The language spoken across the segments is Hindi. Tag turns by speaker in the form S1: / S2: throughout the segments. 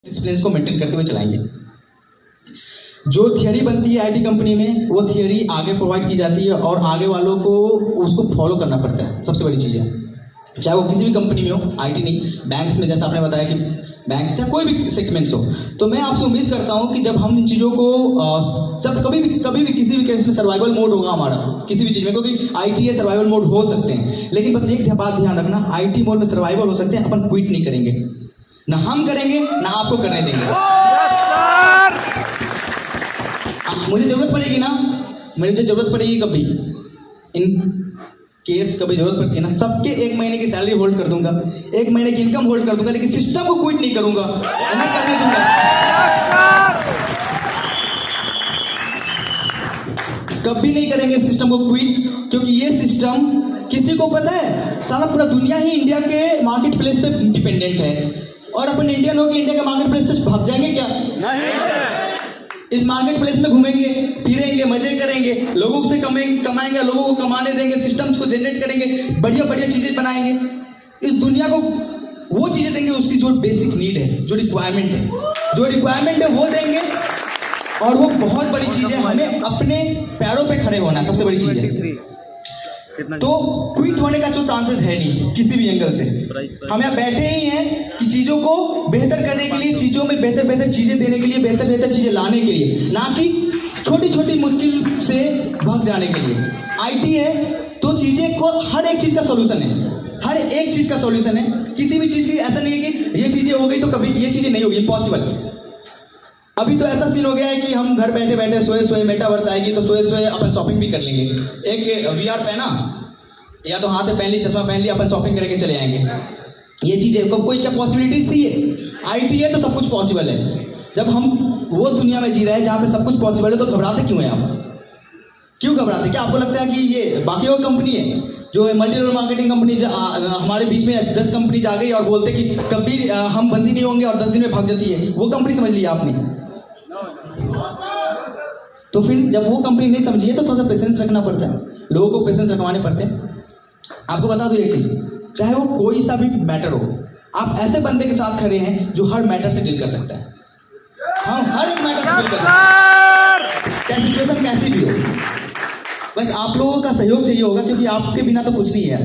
S1: डिसिप्लिन को मेंटेन करते हुए चलाएंगे। जो थियरी बनती है आईटी कंपनी में, वो थियरी आगे प्रोवाइड की जाती है और आगे वालों को उसको फॉलो करना पड़ता है। सबसे बड़ी चीज़ है, चाहे वो किसी भी कंपनी में हो, आईटी नहीं, बैंक्स में, जैसा आपने बताया कि बैंक्स या कोई भी सेगमेंट्स हो। तो मैं आपसे उम्मीद करता हूं कि जब हम इन चीज़ों को जब कभी भी किसी भी केस में सर्वाइवल मोड होगा हमारा किसी भी चीज़ में, क्योंकि आईटी है, सर्वाइवल मोड हो सकते हैं, लेकिन बस एक बात ध्यान रखना, आईटी मोड में सर्वाइवल हो सकते हैं, अपन क्विट नहीं करेंगे, ना हम करेंगे ना आपको करने देंगे। मुझे जरूरत पड़ेगी ना, मुझे जरूरत पड़ेगी कभी, इन केस कभी जरूरत पड़ती है ना, सबके 1 महीने की सैलरी होल्ड कर दूंगा, 1 महीने की इनकम होल्ड कर दूंगा, लेकिन सिस्टम को क्विट नहीं करूंगा, ना करने दूंगा। कभी नहीं करेंगे सिस्टम को क्विट, क्योंकि ये सिस्टम किसी को पता है, सारा पूरा दुनिया ही इंडिया के मार्केट प्लेस पे डिपेंडेंट है, और अपन इंडियन लोग इंडिया के मार्केट प्लेस से भाग जाएंगे क्या? नहीं। इस मार्केट प्लेस में घूमेंगे फिरेंगे, मजे करेंगे, लोगों से कमाएंगे, लोगों को कमाने देंगे, सिस्टम्स को जनरेट करेंगे, बढ़िया बढ़िया चीजें बनाएंगे, इस दुनिया को वो चीजें देंगे उसकी जो बेसिक नीड है, जो रिक्वायरमेंट है वो देंगे, और वो बहुत बड़ी चीज है, हमें अपने पैरों पे खड़े होना सबसे बड़ी चीज है। तो क्विट होने का जो चांसेस है नहीं किसी भी एंगल से। हम यहाँ बैठे ही हैं कि चीजों को बेहतर करने के लिए, चीजों में बेहतर चीजें देने के लिए, बेहतर चीजें लाने के लिए, ना कि छोटी छोटी मुश्किल से भाग जाने के लिए। आईटी है तो चीजें को हर एक चीज का सॉल्यूशन है, हर एक चीज का सॉल्यूशन है, किसी भी चीज की ऐसा नहीं है कि ये चीजें हो गई तो कभी ये चीजें नहीं होगी, इम्पॉसिबल। अभी तो ऐसा सीन हो गया है कि हम घर बैठे बैठे सोए मेटावर्स आएगी तो सोए अपन शॉपिंग भी कर लेंगे, एक वीआर पहना या तो हाथ में पहन ली, चश्मा पहन लिया, अपन शॉपिंग करके चले आएंगे। ये चीजें कोई क्या पॉसिबिलिटीज थी? आईटी है तो सब कुछ पॉसिबल है। जब हम वो दुनिया में जी रहे हैं जहाँ पे सब कुछ पॉसिबल है, तो घबराते क्यों हैं आप? क्यों घबराते? क्या आपको लगता है कि ये बाकी और कंपनी है जो मल्टी लेवल मार्केटिंग कंपनी हमारे बीच में 10 कंपनीज आ गई और बोलते कि कभी हम बंदी नहीं होंगे और 10 दिन में भाग जाती है, वो कंपनी समझ लिया आपने? तो फिर जब वो कंपनी नहीं समझी है तो थोड़ा सा पेशेंस रखना पड़ता है, लोगों को पेशेंस रखवाने पड़ते हैं। आपको बता दो एक चीज, चाहे वो कोई सा भी मैटर हो, आप ऐसे बंदे के साथ खड़े हैं जो हर मैटर से डील कर सकता है। हम हर एक मैटर से डील कर सकते हैं, चाहे सिचुएशन कैसी भी हो। बस आप लोगों का सहयोग चाहिए होगा, क्योंकि आपके बिना तो कुछ नहीं है,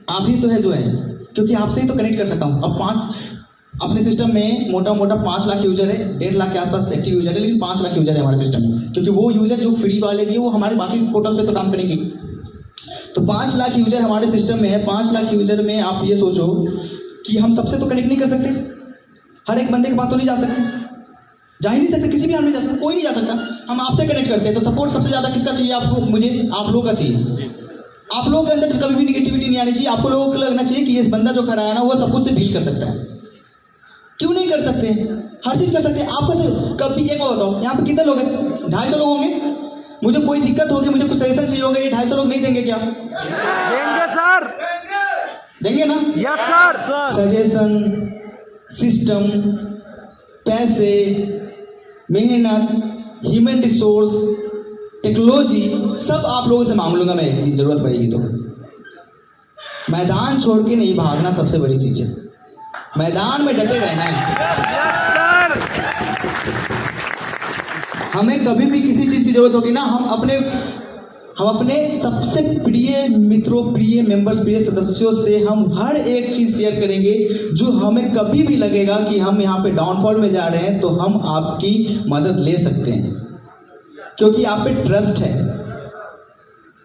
S1: आप ही तो है जो है, क्योंकि आपसे ही तो कनेक्ट कर सकता हूँ। अब अपने सिस्टम में मोटा 5 लाख यूजर है, 1.5 लाख के आसपास एक्टिव यूजर है, लेकिन 5 लाख यूजर है हमारे सिस्टम में, क्योंकि वो यूजर जो फ्री वाले भी है वो हमारे बाकी पोर्टल पे तो काम करेंगे। तो 5 लाख यूजर हमारे सिस्टम में है। 5 लाख यूजर में आप ये सोचो कि हम सबसे तो कनेक्ट नहीं कर सकते, हर एक बंदे के पास तो नहीं जा सकते, जा ही नहीं सकते, किसी भी हाल में जा सकते, कोई नहीं जा सकता। हम आपसे कनेक्ट करते हैं, तो सपोर्ट सबसे ज्यादा किसका चाहिए आपको? मुझे आप लोगों का चाहिए। आप लोगों के अंदर कभी भी निगेटिविटी नहीं आनी चाहिए, आपको लोगों को लगना चाहिए कि ये बंदा जो खड़ा है ना वो सब कुछ से डील कर सकता है। क्यों नहीं कर सकते? हर चीज कर सकते हैं। आपको सिर्फ कभी एक बात बताओ, यहाँ पे कितने लोग हैं? 250 लोग होंगे। मुझे कोई दिक्कत होगी, मुझे कुछ सजेशन चाहिए होगा, ये 250 लोग नहीं देंगे क्या?
S2: देंगे सर,
S1: देंगे ना?
S2: Yes sir.
S1: सजेशन, सिस्टम, पैसे, मेहनत, ह्यूमन रिसोर्स, टेक्नोलॉजी, सब आप लोगों से मांग लूंगा मैं एक दिन जरूरत पड़ेगी तो। मैदान छोड़ के नहीं भागना सबसे बड़ी चीज है, मैदान में डटे रहना है।
S2: Yes sir.
S1: हमें कभी भी किसी चीज की जरूरत होगी ना, हम अपने सबसे प्रिय मित्रों, प्रिय मेंबर्स, प्रिय सदस्यों से हम हर एक चीज शेयर करेंगे जो हमें कभी भी लगेगा कि हम यहाँ पे डाउनफॉल में जा रहे हैं, तो हम आपकी मदद ले सकते हैं, क्योंकि आप पे ट्रस्ट है,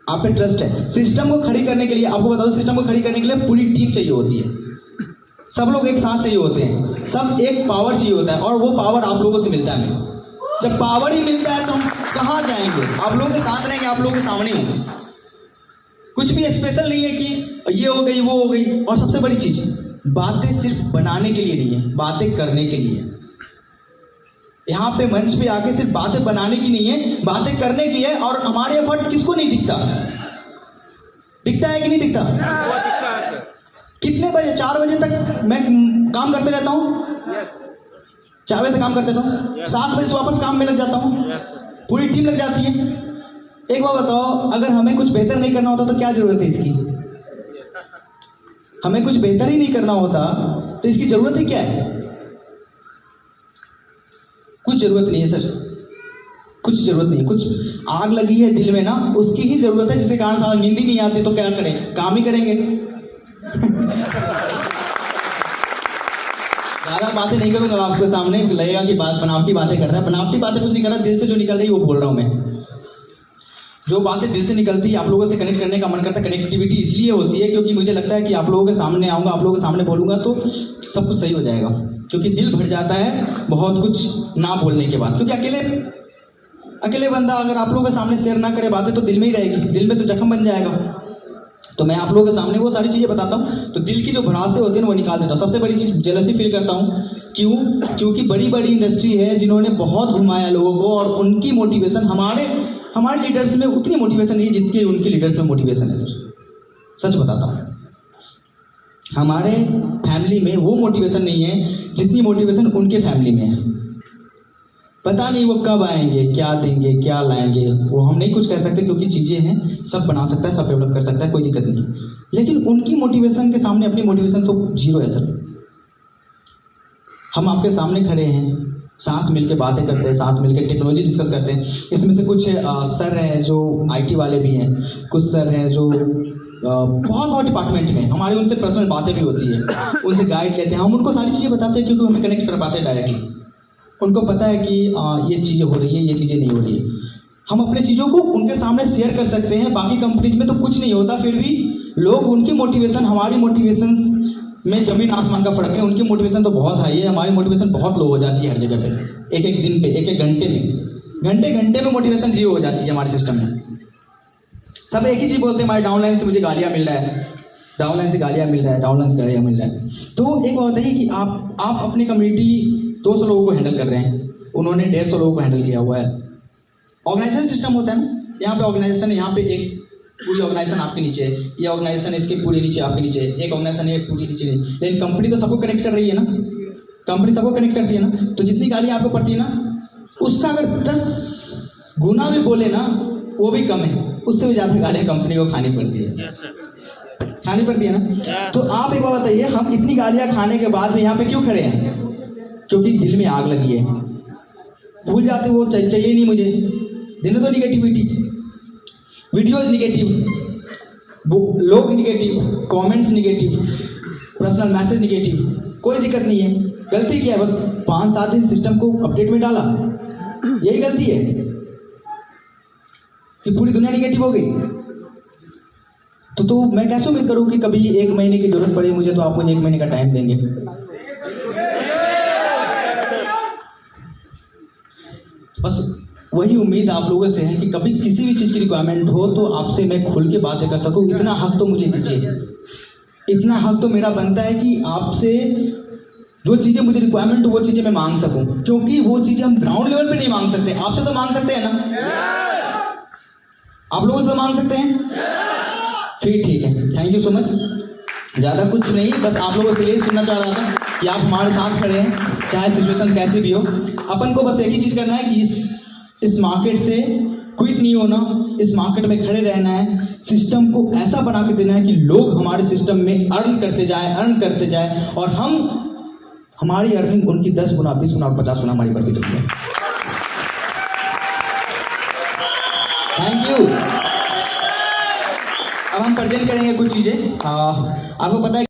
S1: आप पे ट्रस्ट है। सिस्टम को खड़ी करने के लिए, आपको बता दो, सिस्टम को खड़ी करने के लिए पूरी टीम चाहिए होती है, सब लोग एक साथ चाहिए होते हैं, सब एक पावर चाहिए होता है, और वो पावर आप लोगों से मिलता है। जब पावर ही मिलता है तो हम कहाँ जाएंगे? आप लोगों के साथ रहेंगे, आप लोगों के सामने होंगे। कुछ भी स्पेशल नहीं है कि ये हो गई वो हो गई। और सबसे बड़ी चीज, बातें सिर्फ बनाने के लिए नहीं है, बातें करने के लिए। यहाँ पे मंच पे आके सिर्फ बातें बनाने की नहीं है, बातें करने की है। और हमारे एफर्ट किसको नहीं दिखता? दिखता है कि नहीं दिखता? कितने बजे? 4 बजे तक मैं काम करते रहता हूँ, 4 बजे तक काम करते रहता हूँ, 7 बजे से वापस काम में लग जाता हूँ, पूरी टीम लग जाती है। एक बार बताओ, अगर हमें कुछ बेहतर नहीं करना होता तो क्या जरूरत है इसकी? हमें कुछ बेहतर ही नहीं करना होता तो इसकी जरूरत ही क्या है? कुछ जरूरत नहीं है सर, कुछ जरूरत नहीं है। कुछ आग लगी है दिल में ना, उसकी ही जरूरत है, जिसके कारण सारा नींद ही नहीं आती, तो क्या करें, काम ही करेंगे। ज़्यादा बातें नहीं करूँगा आपके सामने, लगेगा कि बात बनावटी बातें कर रहा है। बनावटी बातें कुछ नहीं कर रहा, दिल से जो निकल रही है वो बोल रहा हूँ मैं। जो बातें दिल से निकलती है, आप लोगों से कनेक्ट करने का मन करता है। कनेक्टिविटी इसलिए होती है क्योंकि मुझे लगता है कि आप लोगों के सामने आऊँगा, आप लोगों के सामने बोलूँगा तो सब कुछ सही हो जाएगा। क्योंकि दिल भर जाता है बहुत कुछ ना बोलने के बाद, क्योंकि अकेले बंदा अगर आप लोगों के सामने शेयर ना करे बातें तो दिल में ही रहेगी, दिल में तो जख्म बन जाएगा। तो मैं आप लोगों के सामने वो सारी चीज़ें बताता हूँ, तो दिल की जो भड़ासे होते हैं वो निकाल देता हूँ। सबसे बड़ी चीज़ जेलसी फील करता हूँ, क्यों? क्योंकि बड़ी बड़ी इंडस्ट्री है जिन्होंने बहुत घुमाया लोगों को, और उनकी मोटिवेशन हमारे लीडर्स में उतनी मोटिवेशन नहीं जितनी उनके लीडर्स में मोटिवेशन है सर। सच बताता हूँ, हमारे फैमिली में वो मोटिवेशन नहीं है जितनी मोटिवेशन उनके फैमिली में है। पता नहीं वो कब आएंगे, क्या देंगे, क्या लाएंगे, वो हम नहीं कुछ कह सकते, क्योंकि चीज़ें हैं, सब बना सकता है, सब डेवलप कर सकता है, कोई दिक्कत नहीं। लेकिन उनकी मोटिवेशन के सामने अपनी मोटिवेशन तो जीरो है सर। हम आपके सामने खड़े हैं, साथ मिलके बातें करते हैं, साथ मिलके टेक्नोलॉजी डिस्कस करते हैं। इसमें से कुछ सर हैं जो IT वाले भी हैं, कुछ सर हैं जो बहुत डिपार्टमेंट में, हमारी उनसे पर्सनल बातें भी होती है, उनसे गाइड लेते हैं, हम उनको सारी चीज़ें बताते हैं, क्योंकि हमें कनेक्ट कर पाते हैं डायरेक्टली। उनको पता है कि ये चीज़ें हो रही है, ये चीज़ें नहीं हो रही है। हम अपने चीज़ों को उनके सामने शेयर कर सकते हैं। बाकी कंपनीज में तो कुछ नहीं होता, फिर भी लोग उनकी मोटिवेशन हमारी मोटिवेशन में जमीन आसमान का फर्क है। उनकी मोटिवेशन तो बहुत हाई है, हमारी मोटिवेशन बहुत लो हो जाती है हर जगह पे। एक एक दिन पे, एक एक घंटे में, घंटे में मोटिवेशन जीरो हो जाती है हमारे सिस्टम में। सब एक ही चीज़ बोलते हैं, हमारे डाउनलाइन से मुझे गालियाँ मिल रहा है, डाउनलाइन से गालियाँ मिल रहा है, डाउनलाइन से गालियाँ मिल रहा है। तो एक बात है कि आप अपनी कम्युनिटी 200 लोगों को हैंडल कर रहे हैं, उन्होंने 150 लोगों को हैंडल किया हुआ है। ऑर्गेनाइजेशन सिस्टम होता है ना, यहाँ पे ऑर्गेनाइजेशन है, यहाँ पे एक पूरी ऑर्गेनाइजेशन आपके नीचे, ये ऑर्गेनाइजेशन इसके पूरे नीचे आपके नीचे, एक ऑर्गेनाइजेशन है पूरी नीचे नहीं। लेकिन कंपनी तो सबको कनेक्ट कर रही है ना, कंपनी सबको कनेक्ट करती है ना। तो जितनी गालियाँ आपको पड़ती है ना, उसका अगर 10 गुना भी बोले ना, वो भी कम है, उससे भी ज़्यादा गालियाँ कंपनी को खानी पड़ती है, खानी पड़ती है ना। तो आप एक बार बताइए, हम इतनी गालियाँ खाने के बाद भी यहाँ पे क्यों खड़े हैं? क्योंकि दिल में आग लगी है। भूल जाते वो चाहिए नहीं मुझे, देने तो निगेटिविटी, वीडियोज निगेटिव, लोग negative, comments negative, personal message negative, कोई दिक्कत नहीं है। गलती क्या है? बस 5-7 दिन सिस्टम को अपडेट में डाला, यही गलती है कि पूरी दुनिया निगेटिव हो गई। तो मैं कैसे उम्मीद करूँ कि कभी 1 महीने की जरूरत पड़े मुझे, तो आप मुझे 1 महीने का टाइम देंगे? बस वही उम्मीद आप लोगों से है कि कभी किसी भी चीज़ की रिक्वायरमेंट हो तो आपसे मैं खुल के बातें कर सकूं। इतना हक तो मुझे दीजिए, इतना हक तो मेरा बनता है कि आपसे जो चीज़ें मुझे रिक्वायरमेंट हो वो चीज़ें मैं मांग सकूं, क्योंकि वो चीज़ें हम ग्राउंड लेवल पे नहीं मांग सकते। आपसे तो मांग सकते हैं ना, आप लोगों से तो मांग सकते हैं, फिर ठीक है। Thank you so much. ज़्यादा कुछ नहीं, बस आप लोगों से यही सुनना चाह रहा था कि आप हमारे साथ खड़े हैं, चाहे सिचुएशन कैसी भी हो। अपन को बस एक ही चीज़ करना है कि इस मार्केट से क्विट नहीं होना, इस मार्केट में खड़े रहना है, सिस्टम को ऐसा बना के देना है कि लोग हमारे सिस्टम में अर्न करते जाए और हमारी अर्निंग उनकी 10 गुना, 20 गुना और 50 गुना हमारी बढ़ती चलती है। Thank you. अब हम प्रेजेंट करेंगे कुछ चीज़ें। आपको पता है